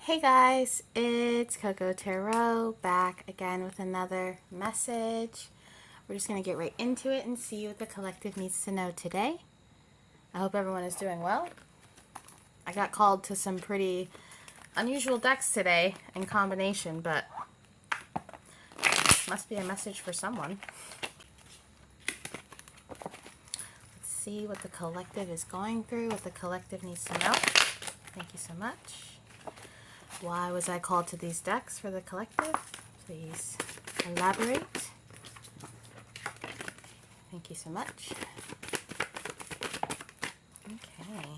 Hey guys, it's CocoaTarot back again with another message. We're just going to get right into it and see what the collective needs to know today. I hope everyone is doing well. I got called to some pretty unusual decks today in combination, but must be a message for someone. Let's see what the collective is going through, what the collective needs to know. Thank you so much. Why was I called to these decks for the collective? Please elaborate. Thank you so much. Okay.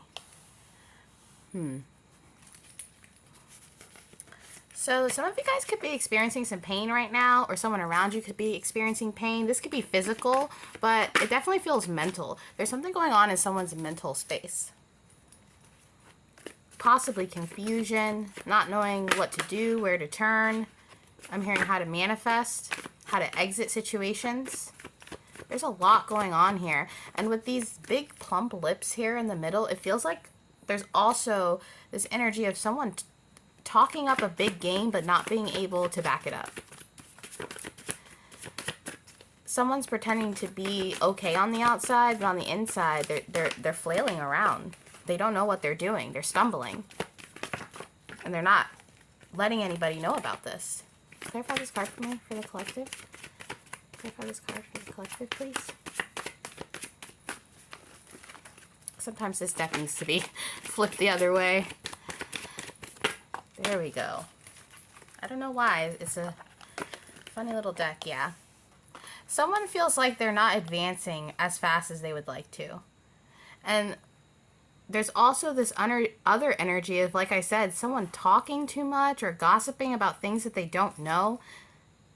So some of you guys could be experiencing some pain right now, or someone around you could be experiencing pain. This could be physical, but it definitely feels mental. There's something going on in someone's mental space. Possibly confusion, not knowing what to do, where to turn. I'm hearing how to manifest, how to exit situations. There's a lot going on here. And with these big plump lips here in the middle, it feels like there's also this energy of someone talking up a big game but not being able to back it up. Someone's pretending to be okay on the outside, but on the inside, they're flailing around. They don't know what they're doing. They're stumbling. And they're not letting anybody know about this. Clarify this card for me, for the collective. Clarify this card for the collective, please. Sometimes this deck needs to be flipped the other way. There we go. I don't know why. It's a funny little deck, yeah. Someone feels like they're not advancing as fast as they would like to. And there's also this other energy of, like I said, someone talking too much or gossiping about things that they don't know.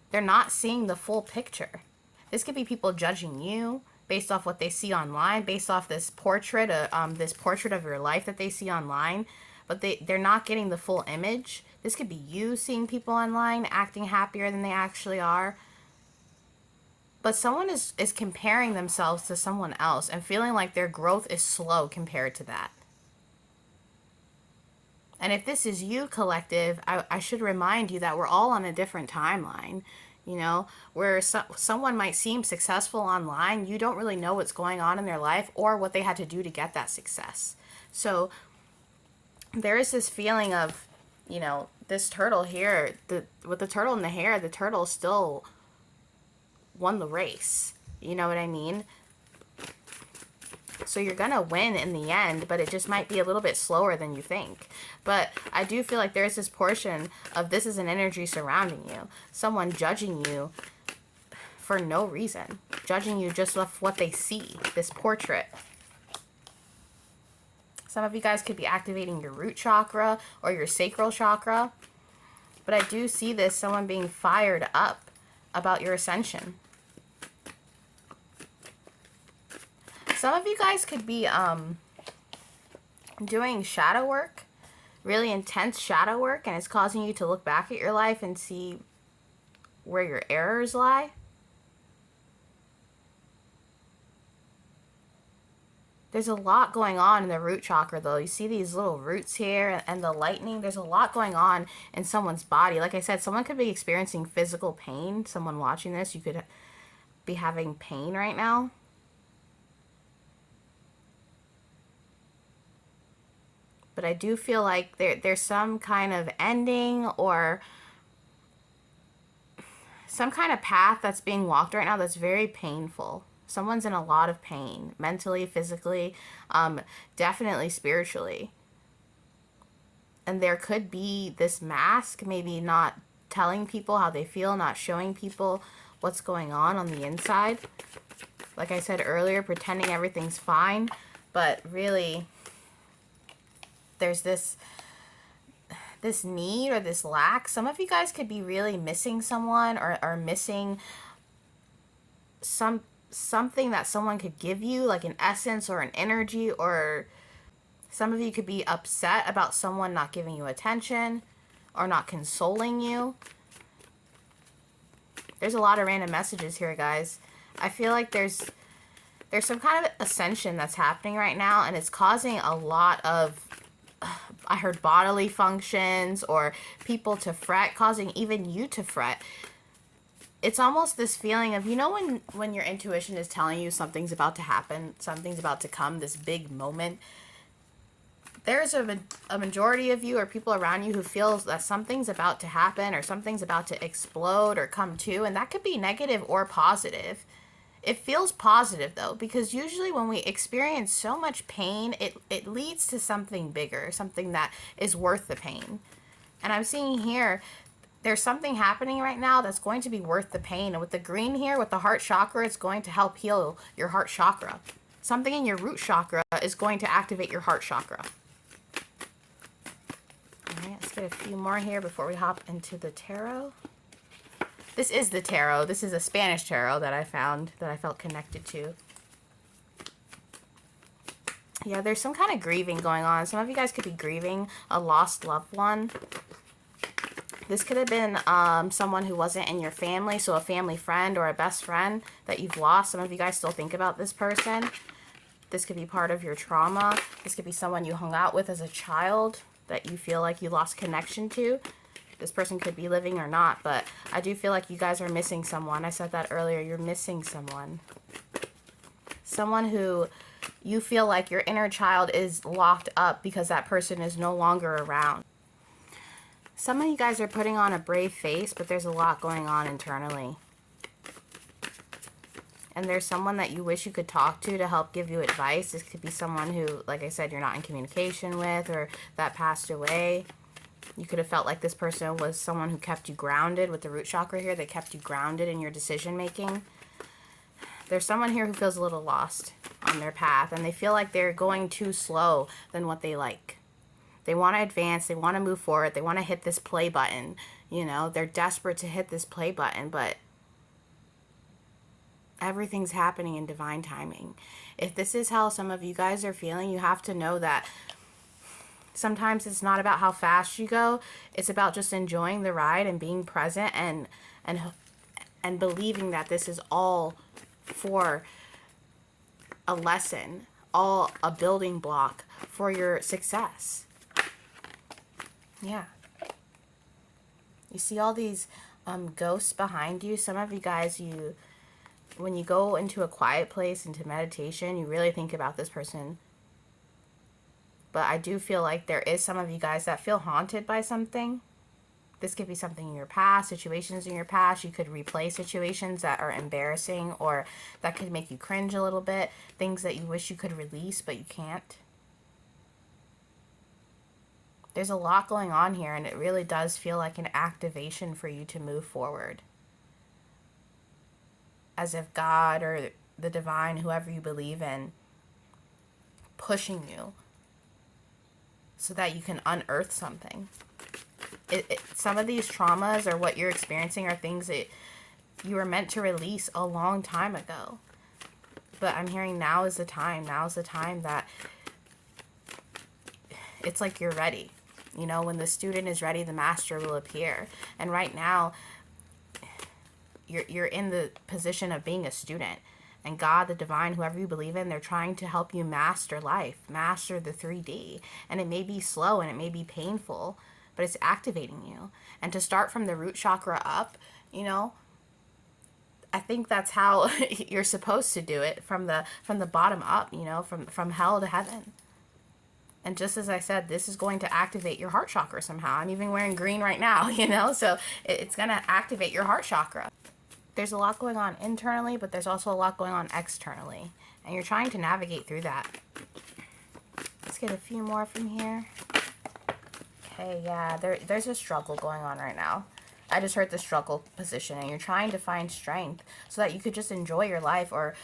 They're not seeing the full picture. This could be people judging you based off what they see online, based off this portrait of your life that they see online, but they're not getting the full image. This could be you seeing people online acting happier than they actually are. But someone is comparing themselves to someone else and feeling like their growth is slow compared to that. And if this is you, collective, I should remind you that we're all on a different timeline. You know, where someone might seem successful online, you don't really know what's going on in their life or what they had to do to get that success. So there is this feeling of, you know, this turtle here, with the turtle in the hair, the turtle still won the race. You know what I mean? So you're gonna win in the end, but it just might be a little bit slower than you think. But I do feel like there's this portion of this is an energy surrounding you. Someone judging you for no reason. Judging you just off what they see. This portrait. Some of you guys could be activating your root chakra or your sacral chakra. But I do see this, someone being fired up about your ascension. Some of you guys could be doing shadow work, really intense shadow work, and it's causing you to look back at your life and see where your errors lie. There's a lot going on in the root chakra, though. You see these little roots here and the lightning. There's a lot going on in someone's body. Like I said, someone could be experiencing physical pain. Someone watching this, you could be having pain right now. But I do feel like there's some kind of ending or some kind of path that's being walked right now that's very painful. Someone's in a lot of pain, mentally, physically, definitely spiritually. And there could be this mask, maybe not telling people how they feel, not showing people what's going on the inside. Like I said earlier, pretending everything's fine, but really there's this need or this lack. Some of you guys could be really missing someone or missing something that someone could give you, like an essence or an energy, or some of you could be upset about someone not giving you attention or not consoling you. There's a lot of random messages here, guys. I feel like there's some kind of ascension that's happening right now, and it's causing a lot of I heard bodily functions or people to fret, causing even you to fret. It's almost this feeling of, you know, when your intuition is telling you something's about to happen, something's about to come, this big moment. There's a majority of you or people around you who feels that something's about to happen or something's about to explode or come to, and that could be negative or positive. It feels positive though, because usually when we experience so much pain, it leads to something bigger, something that is worth the pain. And I'm seeing here, there's something happening right now that's going to be worth the pain. And with the green here, with the heart chakra, it's going to help heal your heart chakra. Something in your root chakra is going to activate your heart chakra. All right, let's get a few more here before we hop into the tarot. This is the tarot. This is a Spanish tarot that I found that I felt connected to. Yeah, there's some kind of grieving going on. Some of you guys could be grieving a lost loved one. This could have been someone who wasn't in your family, so a family friend or a best friend that you've lost. Some of you guys still think about this person. This could be part of your trauma. This could be someone you hung out with as a child that you feel like you lost connection to. This person could be living or not, but I do feel like you guys are missing someone. I said that earlier. You're missing someone. Someone who you feel like your inner child is locked up because that person is no longer around. Some of you guys are putting on a brave face, but there's a lot going on internally. And there's someone that you wish you could talk to help give you advice. This could be someone who, like I said, you're not in communication with or that passed away. You could have felt like this person was someone who kept you grounded with the root chakra here. They kept you grounded in your decision making. There's someone here who feels a little lost on their path, and they feel like they're going too slow than what they like. They want to advance. They want to move forward. They want to hit this play button. You know, they're desperate to hit this play button, but everything's happening in divine timing. If this is how some of you guys are feeling, you have to know that sometimes it's not about how fast you go. It's about just enjoying the ride and being present and believing that this is all for a lesson, all a building block for your success. Yeah. You see all these ghosts behind you. Some of you guys, when you go into a quiet place, into meditation, you really think about this person. But I do feel like there is some of you guys that feel haunted by something. This could be something in your past, situations in your past. You could replay situations that are embarrassing or that could make you cringe a little bit. Things that you wish you could release, but you can't. There's a lot going on here, and it really does feel like an activation for you to move forward. As if God or the divine, whoever you believe in, pushing you so that you can unearth something. Some of these traumas or what you're experiencing are things that you were meant to release a long time ago. But I'm hearing now is the time. Now is the time that it's like you're ready. You know, when the student is ready, the master will appear. And right now, you're in the position of being a student. And God, the divine, whoever you believe in, they're trying to help you master life, master the 3D. And it may be slow and it may be painful, but it's activating you. And to start from the root chakra up, you know, I think that's how you're supposed to do it, from the bottom up, you know, from hell to heaven. And just as I said, this is going to activate your heart chakra somehow. I'm even wearing green right now, you know, so it's going to activate your heart chakra. There's a lot going on internally, but there's also a lot going on externally. And you're trying to navigate through that. Let's get a few more from here. Okay, yeah, there's a struggle going on right now. I just heard the struggle position, and you're trying to find strength so that you could just enjoy your life or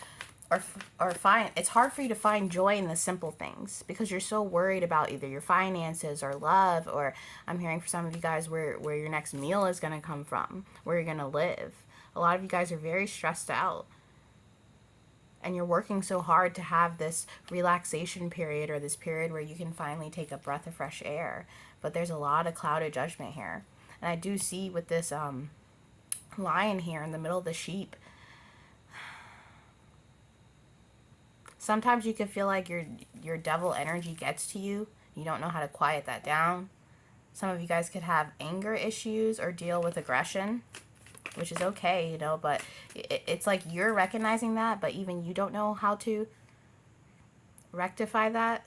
find, it's hard for you to find joy in the simple things because you're so worried about either your finances or love, or I'm hearing for some of you guys where your next meal is going to come from, where you're going to live. A lot of you guys are very stressed out, and you're working so hard to have this relaxation period or this period where you can finally take a breath of fresh air. But there's a lot of clouded judgment here. And I do see with this lion here in the middle of the sheep, sometimes you can feel like your devil energy gets to you. You don't know how to quiet that down. Some of you guys could have anger issues or deal with aggression, which is okay, you know, but it's like you're recognizing that, but even you don't know how to rectify that.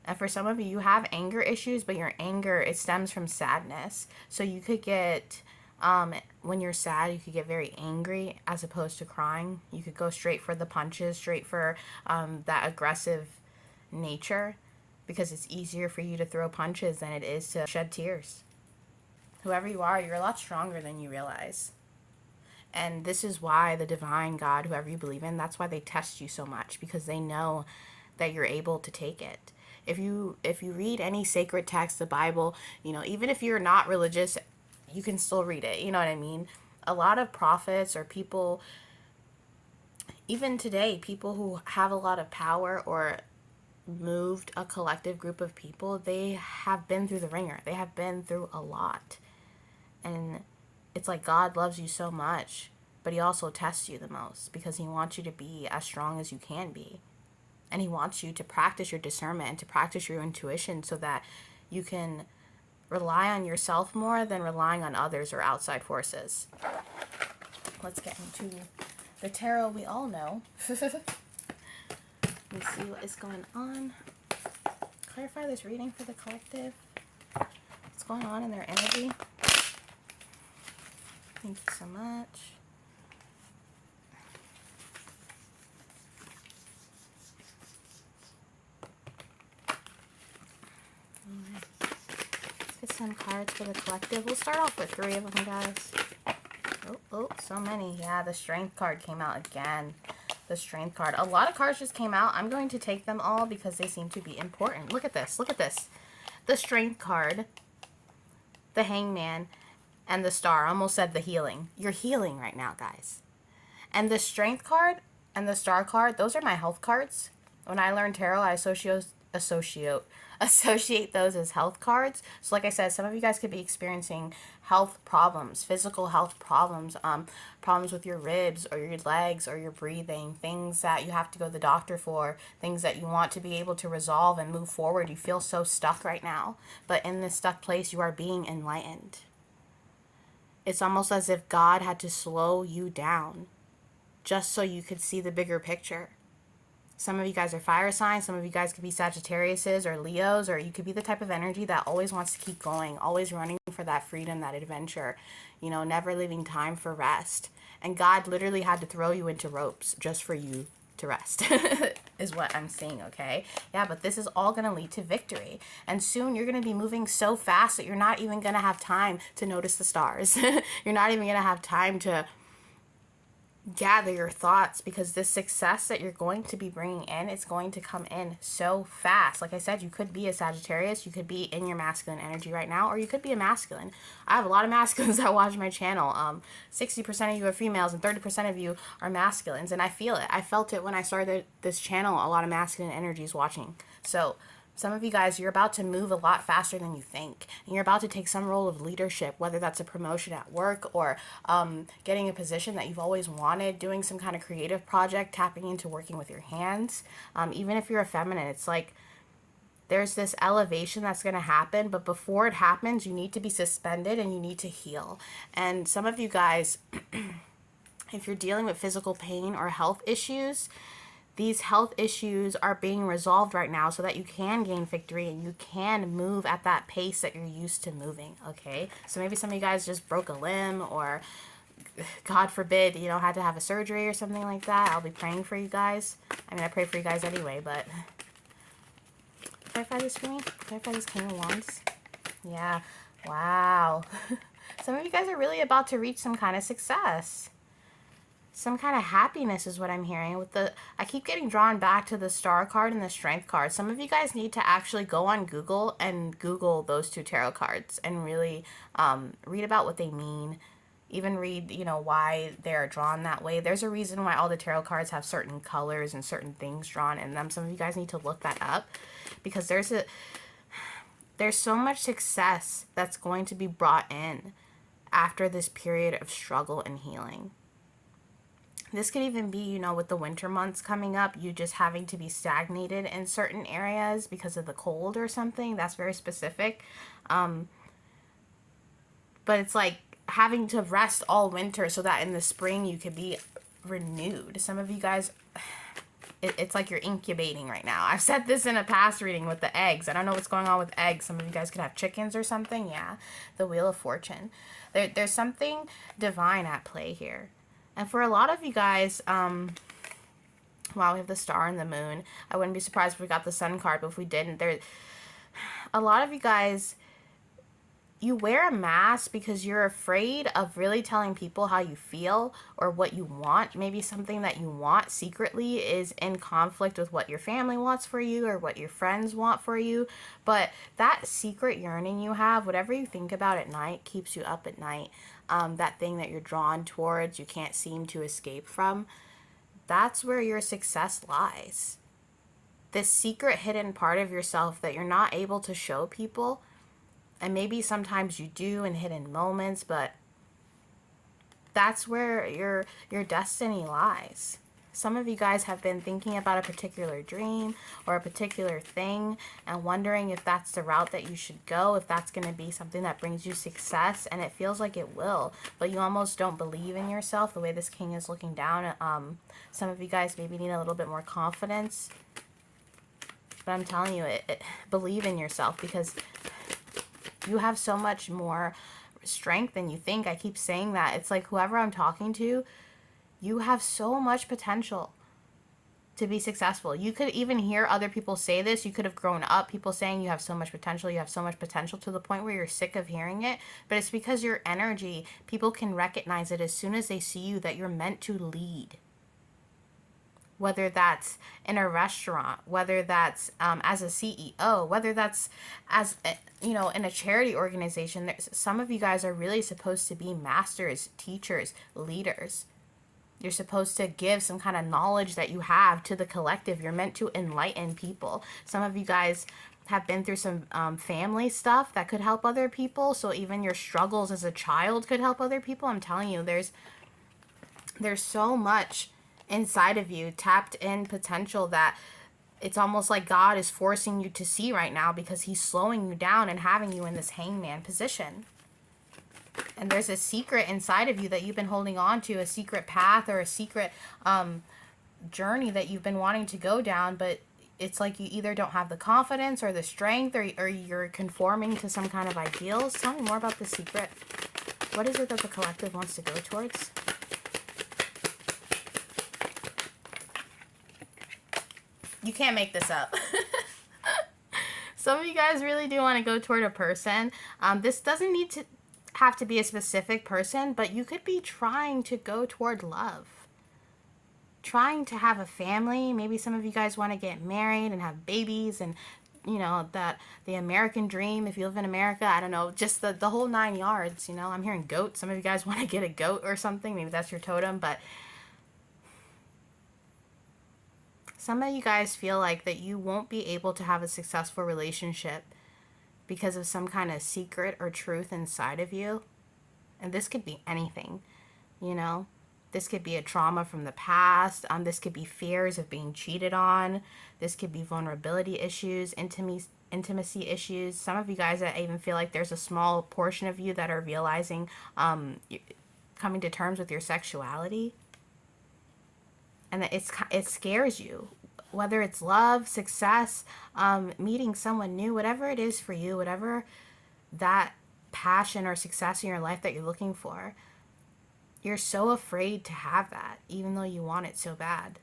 And for some of you, you have anger issues, but your anger, it stems from sadness. So you could get, when you're sad, you could get very angry as opposed to crying. You could go straight for the punches, straight for that aggressive nature, because it's easier for you to throw punches than it is to shed tears. Whoever you are, you're a lot stronger than you realize. And this is why the divine God, whoever you believe in, that's why they test you so much, because they know that you're able to take it. If you read any sacred text, the Bible, you know, even if you're not religious, you can still read it. You know what I mean? A lot of prophets or people, even today, people who have a lot of power or moved a collective group of people, they have been through the ringer. They have been through a lot. And it's like God loves you so much, but he also tests you the most because he wants you to be as strong as you can be. And he wants you to practice your discernment and to practice your intuition so that you can rely on yourself more than relying on others or outside forces. Let's get into the tarot we all know. Let's see what is going on. Clarify this reading for the collective. What's going on in their energy? Thank you so much. Let's get some cards for the collective. We'll start off with 3 of them, guys. Oh, so many. Yeah, the Strength card came out again. The Strength card. A lot of cards just came out. I'm going to take them all because they seem to be important. Look at this. Look at this. The Strength card, the Hangman, and the Star. I almost said the Healing. You're healing right now, guys. And the Strength card and the Star card, those are my health cards. When I learned tarot, I associate those as health cards. So like I said, some of you guys could be experiencing health problems, physical health problems, problems with your ribs or your legs or your breathing, things that you have to go to the doctor for, things that you want to be able to resolve and move forward. You feel so stuck right now, but in this stuck place, you are being enlightened. It's almost as if God had to slow you down just so you could see the bigger picture. Some of you guys are fire signs. Some of you guys could be Sagittariuses or Leos, or you could be the type of energy that always wants to keep going, always running for that freedom, that adventure, you know, never leaving time for rest. And God literally had to throw you into ropes just for you to rest, is what I'm saying, okay? Yeah, but this is all going to lead to victory. And soon you're going to be moving so fast that you're not even going to have time to notice the stars. You're not even going to have time to gather your thoughts, because this success that you're going to be bringing in is going to come in so fast. Like I said, you could be a Sagittarius, you could be in your masculine energy right now, or you could be a masculine. I have a lot of masculines that watch my channel. 60% of you are females and 30% of you are masculines, and I feel it. I felt it when I started this channel. A lot of masculine energies watching. So some of you guys, you're about to move a lot faster than you think. And you're about to take some role of leadership, whether that's a promotion at work or getting a position that you've always wanted, doing some kind of creative project, tapping into working with your hands. Even if you're a feminine, it's like there's this elevation that's going to happen. But before it happens, you need to be suspended and you need to heal. And some of you guys, if you're dealing with physical pain or health issues, these health issues are being resolved right now so that you can gain victory and you can move at that pace that you're used to moving, okay? So maybe some of you guys just broke a limb, or God forbid, you know, had to have a surgery or something like that. I'll be praying for you guys. I mean, I pray for you guys anyway, but clarify this for me. Clarify this King of Wands. Yeah. Wow. Some of you guys are really about to reach some kind of success. Some kind of happiness is what I'm hearing. I keep getting drawn back to the Star card and the Strength card. Some of you guys need to actually go on Google and Google those 2 tarot cards and really read about what they mean. Even read, you know, why they're drawn that way. There's a reason why all the tarot cards have certain colors and certain things drawn in them. Some of you guys need to look that up, because there's so much success that's going to be brought in after this period of struggle and healing. This could even be, you know, with the winter months coming up, you just having to be stagnated in certain areas because of the cold or something. That's very specific. But it's like having to rest all winter so that in the spring you could be renewed. Some of you guys, it's like you're incubating right now. I've said this in a past reading with the eggs. I don't know what's going on with eggs. Some of you guys could have chickens or something. Yeah, the Wheel of Fortune. There's something divine at play here. And for a lot of you guys, wow, we have the star and the moon. I wouldn't be surprised if we got the sun card, but if we didn't, a lot of you guys, you wear a mask because you're afraid of really telling people how you feel or what you want. Maybe something that you want secretly is in conflict with what your family wants for you or what your friends want for you. But that secret yearning you have, whatever you think about at night, keeps you up at night. That thing that you're drawn towards, you can't seem to escape from. That's where your success lies. This secret hidden part of yourself that you're not able to show people. And maybe sometimes you do in hidden moments, but that's where your destiny lies. Some of you guys have been thinking about a particular dream or a particular thing and wondering if that's the route that you should go, if that's going to be something that brings you success, and it feels like it will, but you almost don't believe in yourself the way this king is looking down. Some of you guys maybe need a little bit more confidence, but I'm telling you, believe in yourself, because you have so much more strength than you think. I keep saying that. It's like whoever I'm talking to, you have so much potential to be successful. You could even hear other people say this. You could have grown up people saying you have so much potential, you have so much potential, to the point where you're sick of hearing it. But it's because your energy, people can recognize it as soon as they see you, that you're meant to lead. Whether that's in a restaurant, whether that's as a CEO, whether that's as, you know, in a charity organization. Some of you guys are really supposed to be masters, teachers, leaders. You're supposed to give some kind of knowledge that you have to the collective. You're meant to enlighten people. Some of you guys have been through some family stuff that could help other people. So even your struggles as a child could help other people. I'm telling you, there's so much inside of you, tapped in potential, that it's almost like God is forcing you to see right now, because he's slowing you down and having you in this hangman position. And there's a secret inside of you that you've been holding on to, a secret path or a secret journey that you've been wanting to go down, but it's like you either don't have the confidence or the strength, or you're conforming to some kind of ideals. Tell me more about the secret. What is it that the collective wants to go towards? You can't make this up. Some of you guys really do want to go toward a person. This doesn't need to have to be a specific person, but you could be trying to go toward love. Trying to have a family. Maybe some of you guys want to get married and have babies, and, you know, that the American dream, if you live in America, I don't know, just the whole 9 yards, you know. I'm hearing goat. Some of you guys want to get a goat or something. Maybe that's your totem, but some of you guys feel like that you won't be able to have a successful relationship because of some kind of secret or truth inside of you. And this could be anything, you know. This could be a trauma from the past. This could be fears of being cheated on. This could be vulnerability issues, intimacy issues. Some of you guys, I even feel like there's a small portion of you that are realizing, coming to terms with your sexuality. And that it scares you. Whether it's love, success, meeting someone new, whatever it is for you, whatever that passion or success in your life that you're looking for, you're so afraid to have that, even though you want it so bad.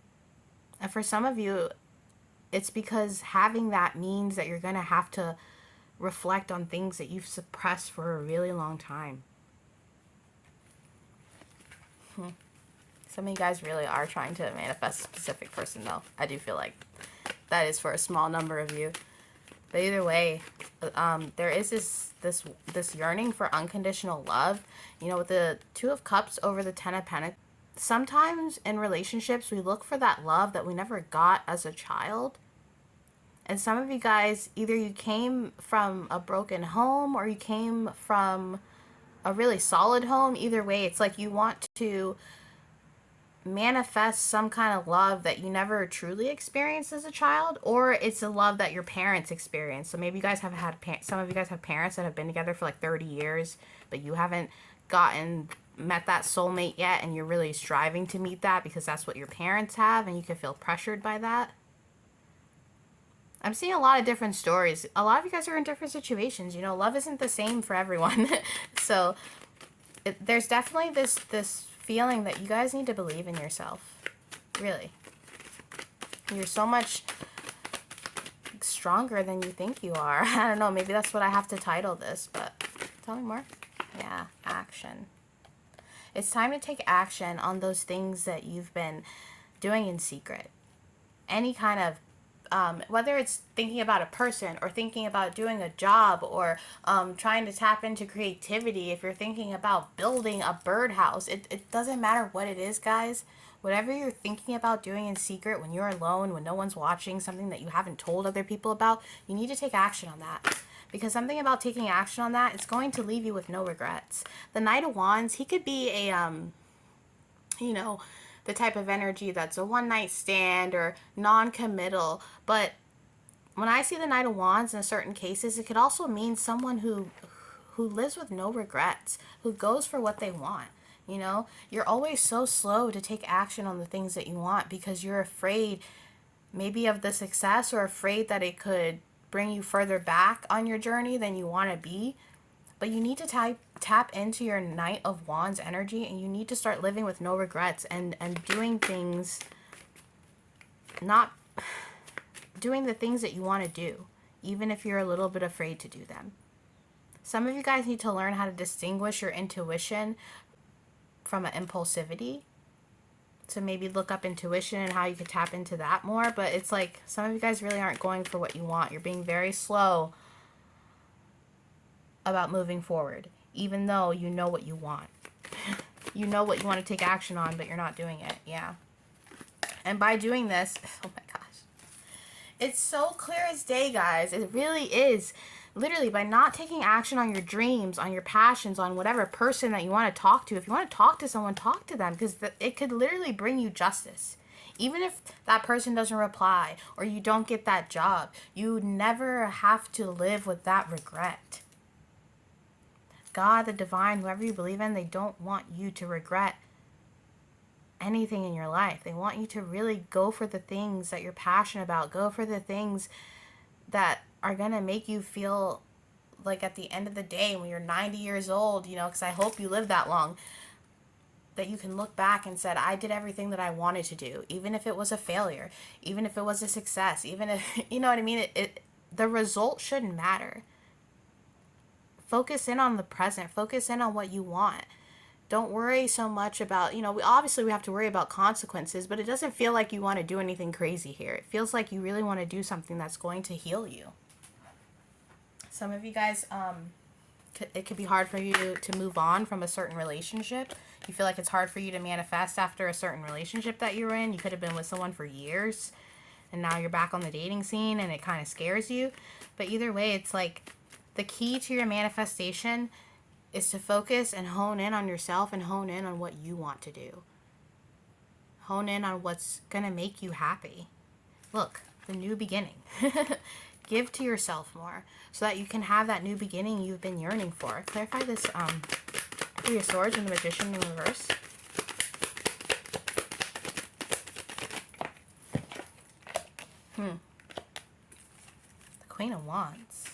And for some of you, it's because having that means that you're going to have to reflect on things that you've suppressed for a really long time. Some of you guys really are trying to manifest a specific person, though. I do feel like that is for a small number of you. But either way, there is this yearning for unconditional love. You know, with the Two of Cups over the Ten of Pentacles, sometimes in relationships we look for that love that we never got as a child. And some of you guys, either you came from a broken home or you came from a really solid home. Either way, it's like you want to manifest some kind of love that you never truly experienced as a child, or it's a love that your parents experienced. So maybe you guys have had some of you guys have parents that have been together for like 30 years, but you haven't met that soulmate yet, and you're really striving to meet that because that's what your parents have, and you can feel pressured by that. I'm seeing a lot of different stories. A lot of you guys are in different situations. You know, love isn't the same for everyone. So there's definitely this feeling that you guys need to believe in yourself. Really. You're so much stronger than you think you are. I don't know, maybe that's what I have to title this, but tell me more. Yeah, action. It's time to take action on those things that you've been doing in secret. Any kind of whether it's thinking about a person or thinking about doing a job or trying to tap into creativity, if you're thinking about building a birdhouse, it doesn't matter what it is, guys. Whatever you're thinking about doing in secret when you're alone, when no one's watching, something that you haven't told other people about, you need to take action on that. Because something about taking action on that, it's going to leave you with no regrets. The Knight of Wands, he could be a, you know, the type of energy that's a one-night stand or non-committal. But when I see the Knight of Wands in certain cases, it could also mean someone who lives with no regrets, who goes for what they want. You know, you're always so slow to take action on the things that you want because you're afraid maybe of the success, or afraid that it could bring you further back on your journey than you want to be. But you need to tap into your Knight of Wands energy, and you need to start living with no regrets and doing things, not doing the things that you want to do, even if you're a little bit afraid to do them. Some of you guys need to learn how to distinguish your intuition from an impulsivity. So maybe look up intuition and how you could tap into that more. But it's like some of you guys really aren't going for what you want. You're being very slow about moving forward, even though you know what you want. You know what you want to take action on, but you're not doing it. Yeah. And by doing this, oh my gosh, it's so clear as day, guys. It really is. Literally, by not taking action on your dreams, on your passions, on whatever person that you want to talk to, if you want to talk to someone, talk to them, because it could literally bring you justice. Even if that person doesn't reply or you don't get that job, you never have to live with that regret. God, the divine, whoever you believe in, they don't want you to regret anything in your life. They want you to really go for the things that you're passionate about. Go for the things that are going to make you feel like at the end of the day, when you're 90 years old, you know, because I hope you live that long, that you can look back and said, I did everything that I wanted to do, even if it was a failure, even if it was a success, even if, you know what I mean? The result shouldn't matter. Focus in on the present. Focus in on what you want. Don't worry so much about, you know, we have to worry about consequences, but it doesn't feel like you want to do anything crazy here. It feels like you really want to do something that's going to heal you. Some of you guys, it could be hard for you to move on from a certain relationship. You feel like it's hard for you to manifest after a certain relationship that you were in. You could have been with someone for years, and now you're back on the dating scene, and it kind of scares you. But either way, it's like the key to your manifestation is to focus and hone in on yourself and hone in on what you want to do. Hone in on what's going to make you happy. Look, the new beginning. Give to yourself more so that you can have that new beginning you've been yearning for. Clarify this Three of Swords and the Magician in reverse. The Queen of Wands.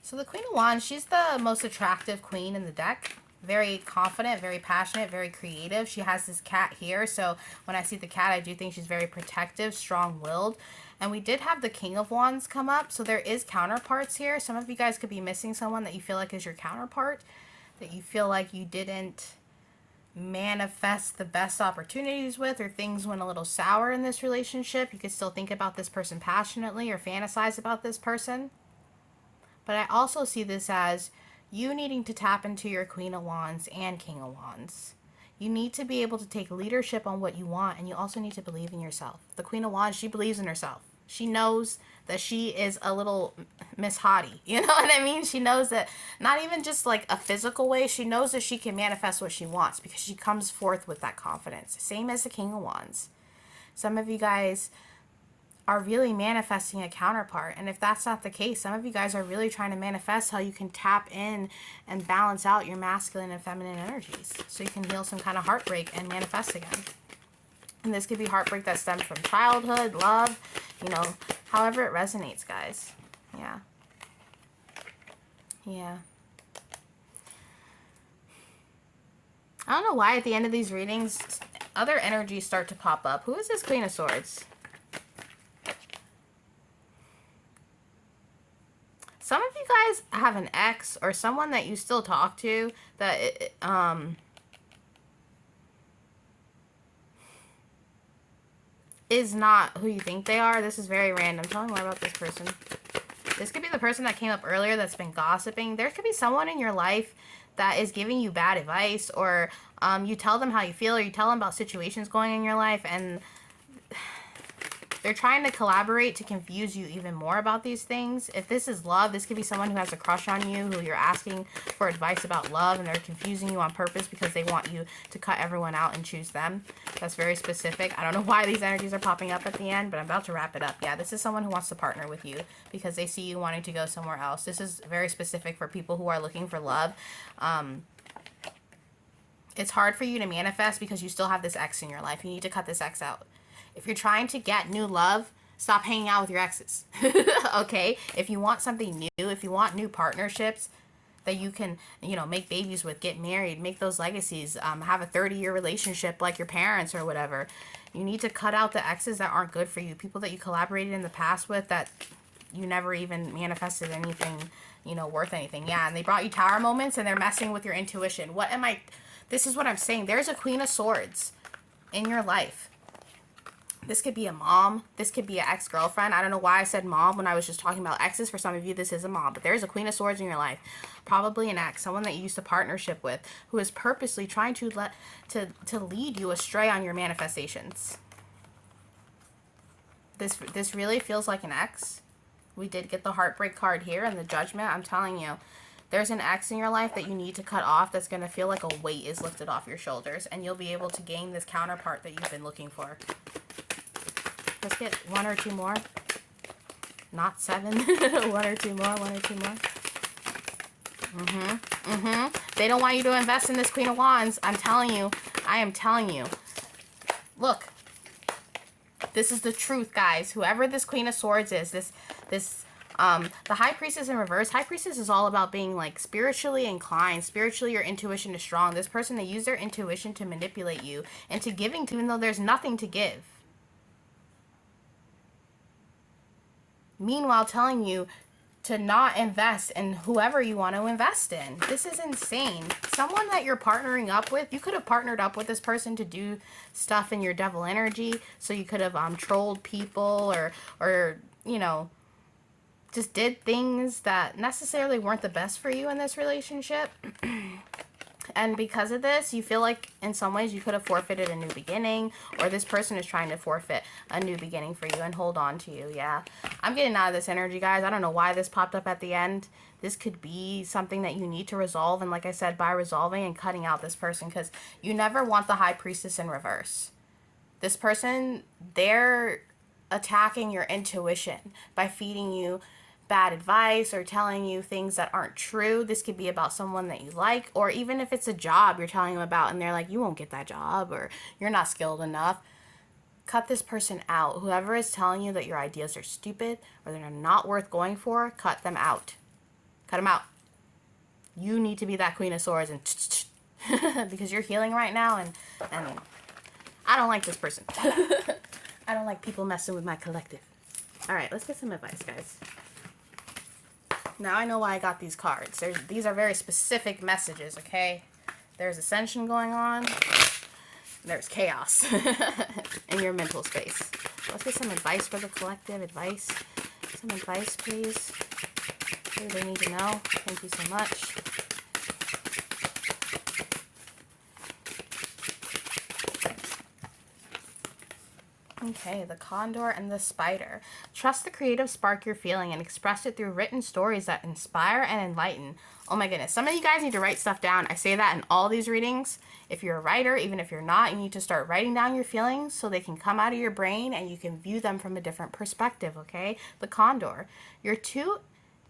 So the Queen of Wands, she's the most attractive queen in the deck. Very confident, very passionate, very creative. She has this cat here. So when I see the cat, I do think she's very protective, strong-willed. And we did have the King of Wands come up. So there is counterparts here. Some of you guys could be missing someone that you feel like is your counterpart. That you feel like you didn't manifest the best opportunities with, or things went a little sour in this relationship. You could still think about this person passionately or fantasize about this person. But I also see this as you needing to tap into your Queen of Wands and King of Wands. You need to be able to take leadership on what you want, and you also need to believe in yourself. The Queen of Wands, she believes in herself. She knows that she is a little Miss Hottie. You know what I mean? She knows that, not even just like a physical way, she knows that she can manifest what she wants because she comes forth with that confidence. Same as the King of Wands. Some of you guys are really manifesting a counterpart. And if that's not the case, some of you guys are really trying to manifest how you can tap in and balance out your masculine and feminine energies so you can heal some kind of heartbreak and manifest again. And this could be heartbreak that stems from childhood, love, you know, however it resonates, guys. Yeah. Yeah. I don't know why at the end of these readings, other energies start to pop up. Who is this Queen of Swords? Some of you guys have an ex or someone that you still talk to that, is not who you think they are. This is very random. Tell me more about this person. This could be the person that came up earlier that's been gossiping. There could be someone in your life that is giving you bad advice, or you tell them how you feel, or you tell them about situations going in your life, and they're trying to collaborate to confuse you even more about these things. If this is love, this could be someone who has a crush on you, who you're asking for advice about love, and they're confusing you on purpose because they want you to cut everyone out and choose them. That's very specific. I don't know why these energies are popping up at the end, but I'm about to wrap it up. Yeah, this is someone who wants to partner with you because they see you wanting to go somewhere else. This is very specific for people who are looking for love. It's hard for you to manifest because you still have this ex in your life. You need to cut this ex out. If you're trying to get new love, stop hanging out with your exes. Okay? If you want something new, if you want new partnerships that you can, you know, make babies with, get married, make those legacies, have a 30-year relationship like your parents or whatever, you need to cut out the exes that aren't good for you. People that you collaborated in the past with that you never even manifested anything, you know, worth anything. Yeah, and they brought you tower moments and they're messing with your intuition. This is what I'm saying. There's a Queen of Swords in your life. This could be a mom. This could be an ex-girlfriend. I don't know why I said mom when I was just talking about exes. For some of you, this is a mom. But there's a Queen of Swords in your life. Probably an ex. Someone that you used to partnership with who is purposely trying to lead you astray on your manifestations. This really feels like an ex. We did get the heartbreak card here and the judgment. I'm telling you, there's an ex in your life that you need to cut off that's going to feel like a weight is lifted off your shoulders. And you'll be able to gain this counterpart that you've been looking for. Let's get one or two more. Not 7. One or two more. They don't want you to invest in this Queen of Wands. I'm telling you. I am telling you. Look. This is the truth, guys. Whoever this Queen of Swords is, the High Priestess in reverse. High Priestess is all about being like spiritually inclined. Spiritually, your intuition is strong. This person, they use their intuition to manipulate you into giving, even though there's nothing to give. Meanwhile, telling you to not invest in whoever you want to invest in. This is insane. Someone that you're partnering up with, you could have partnered up with this person to do stuff in your devil energy. So you could have trolled people or you know, just did things that necessarily weren't the best for you in this relationship. And because of this, you feel like in some ways you could have forfeited a new beginning, or this person is trying to forfeit a new beginning for you and hold on to you. Yeah, I'm getting out of this energy, guys. I don't know why this popped up at the end. This could be something that you need to resolve. And like I said, by resolving and cutting out this person, because you never want the High Priestess in reverse. This person, they're attacking your intuition by feeding you bad advice or telling you things that aren't true. This could be about someone that you like, or even if it's a job you're telling them about and they're like, you won't get that job, or you're not skilled enough. Cut this person out. Whoever is telling you that your ideas are stupid or they're not worth going for, cut them out. Cut them out. You need to be that Queen of Swords and because you're healing right now, and I don't like this person. I don't like people messing with my collective. All right, let's get some advice, guys. Now I know why I got these cards. These are very specific messages, okay? There's ascension going on. There's chaos in your mental space. Let's get some advice for the collective. Advice. Some advice, please. What do they need to know? Thank you so much. Okay, the Condor and the Spider. Trust the creative spark you're feeling and express it through written stories that inspire and enlighten. Oh my goodness. Some of you guys need to write stuff down. I say that in all these readings. If you're a writer, even if you're not, you need to start writing down your feelings so they can come out of your brain and you can view them from a different perspective, okay? The Condor. You're too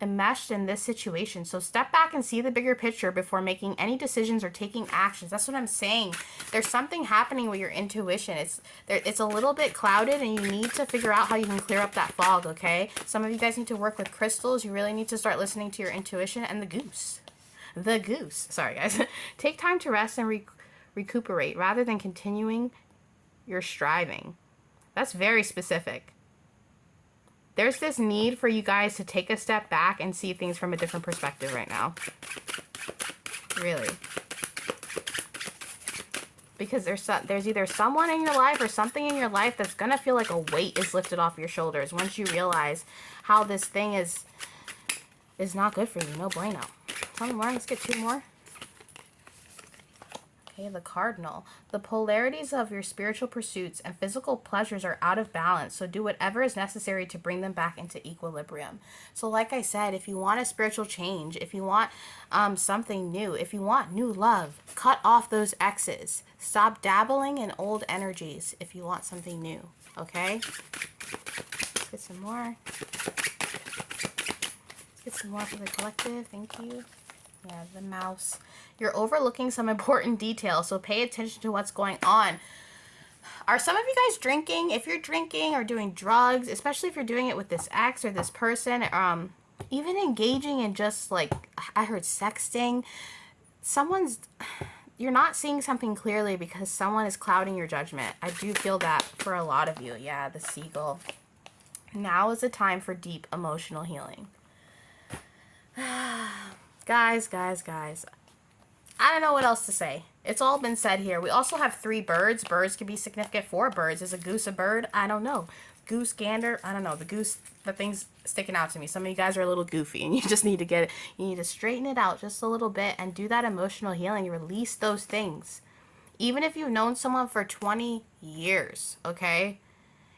enmeshed in this situation, so step back and see the bigger picture before making any decisions or taking actions. That's what I'm saying. There's something happening with your intuition. It's a little bit clouded, and you need to figure out how you can clear up that fog, okay? Some of you guys need to work with crystals. You really need to start listening to your intuition. And the goose, sorry guys. Take time to rest and recuperate rather than continuing your striving. That's very specific. There's this need for you guys to take a step back and see things from a different perspective right now. Really. Because there's either someone in your life or something in your life that's going to feel like a weight is lifted off your shoulders once you realize how this thing is not good for you. No bueno. Tell me more. Let's get 2 more. Okay, the Cardinal. The polarities of your spiritual pursuits and physical pleasures are out of balance, so do whatever is necessary to bring them back into equilibrium. So like I said, if you want a spiritual change, if you want something new, if you want new love, cut off those exes. Stop dabbling in old energies if you want something new, okay? Let's get some more. Let's get some more for the collective. Thank you. Yeah, the Mouse. You're overlooking some important details, so pay attention to what's going on. Are some of you guys drinking? If you're drinking or doing drugs, especially if you're doing it with this ex or this person, even engaging in just like, I heard sexting, you're not seeing something clearly because someone is clouding your judgment. I do feel that for a lot of you. Yeah, the Seagull. Now is the time for deep emotional healing. Guys. I don't know what else to say. It's all been said here. We also have 3 birds. Birds can be significant. 4 birds. Is a goose a bird? I don't know. Goose, gander? I don't know. The goose, the thing's sticking out to me. Some of you guys are a little goofy and you just need to get it. You need to straighten it out just a little bit and do that emotional healing. Release those things. Even if you've known someone for 20 years, okay?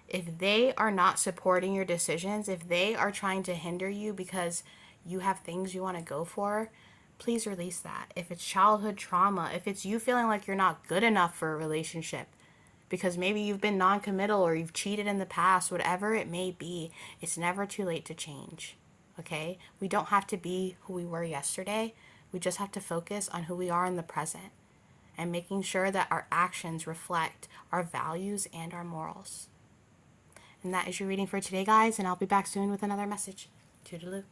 If they are not supporting your decisions, if they are trying to hinder you because you have things you want to go for, please release that. If it's childhood trauma, if it's you feeling like you're not good enough for a relationship because maybe you've been non-committal or you've cheated in the past, whatever it may be, it's never too late to change, okay? We don't have to be who we were yesterday. We just have to focus on who we are in the present and making sure that our actions reflect our values and our morals. And that is your reading for today, guys, and I'll be back soon with another message. Toodaloo.